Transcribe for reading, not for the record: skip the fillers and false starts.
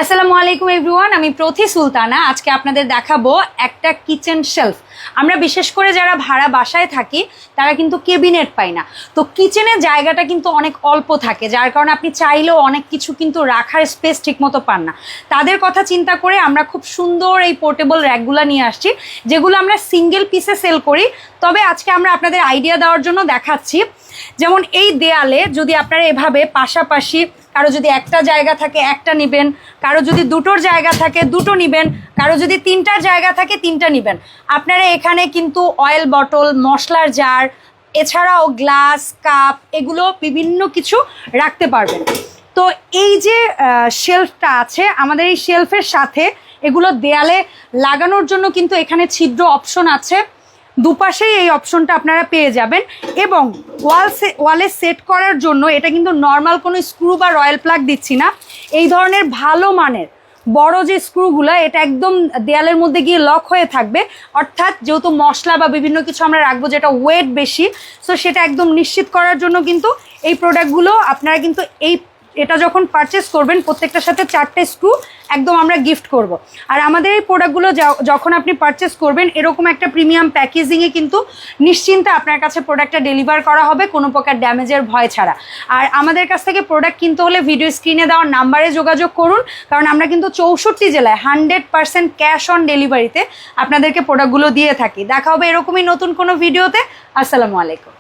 আসসালামু আলাইকুম এভরিওয়ান, আমি প্রথি সুলতানা। আজকে আপনাদের দেখাবো একটা কিচেন শেলফ। আমরা বিশেষ করে যারা ভাড়া বাসায় থাকি তারা কিন্তু কেবিনেট পাই না, তো কিচেনের জায়গাটা কিন্তু অনেক অল্প থাকে, যার কারণে আপনি চাইলেও অনেক কিছু কিন্তু রাখার স্পেস ঠিকমতো পান না। তাদের কথা চিন্তা করে আমরা খুব সুন্দর এই পোর্টেবল র্যাকগুলো নিয়ে আসছি, যেগুলো আমরা সিঙ্গেল পিসে সেল করি। তবে আজকে আমরা আপনাদের আইডিয়া দেওয়ার জন্য দেখাচ্ছি। যেমন এই দেয়ালে যদি আপনারা এভাবে পাশাপাশি, কারো যদি একটা জায়গা থাকে একটা নেবেন, কারো যদি দুটোর জায়গা থাকে দুটো নেবেন, কারো যদি তিনটার জায়গা থাকে তিনটা নেবেন। আপনারা এখানে কিন্তু অয়েল বটল, মশলার জার, এছাড়াও গ্লাস, কাপ, এগুলো বিভিন্ন কিছু রাখতে পারবেন। তো এই যে শেলফটা আছে, আমাদের এই শেলফের সাথে এগুলো দেয়ালে লাগানোর জন্য কিন্তু এখানে ছিদ্র অপশন আছে, দুপাশেই এই অপশনটা আপনারা পেয়ে যাবেন। এবং ওয়ালে সেট করার জন্য এটা কিন্তু নর্মাল কোনো স্ক্রু বা রয়্যাল প্লাগ দিচ্ছি না, এই ধরনের ভালো মানের বড় যে স্ক্রুগুলো, এটা একদম দেয়ালের মধ্যে গিয়ে লক হয়ে থাকবে। অর্থাৎ যেহেতু মশলা বা বিভিন্ন কিছু আমরা রাখবো যেটা ওয়েট বেশি, সো সেটা একদম নিশ্চিত করার জন্য কিন্তু এই প্রোডাক্টগুলো আপনারা কিন্তু এটা যখন পারচেস করবেন প্রত্যেকটার সাথে 4টে স্ক্রু একদম আমরা গিফট করব। আর আমাদের এই প্রোডাক্টগুলো যখন আপনি পারচেস করবেন এরকম একটা প্রিমিয়াম প্যাকেজিংয়ে কিন্তু নিশ্চিন্তে আপনার কাছে প্রোডাক্টটা ডেলিভার করা হবে কোনো প্রকার ড্যামেজের ভয় ছাড়া। আর আমাদের কাছ থেকে প্রোডাক্ট কিনতে হলে ভিডিও স্ক্রিনে দেওয়ার নাম্বারে যোগাযোগ করুন, কারণ আমরা কিন্তু 64 জেলায় 100% ক্যাশ অন ডেলিভারিতে আপনাদেরকে প্রোডাক্টগুলো দিয়ে থাকি। দেখা হবে এরকমই নতুন কোনো ভিডিওতে। আসসালামু আলাইকুম।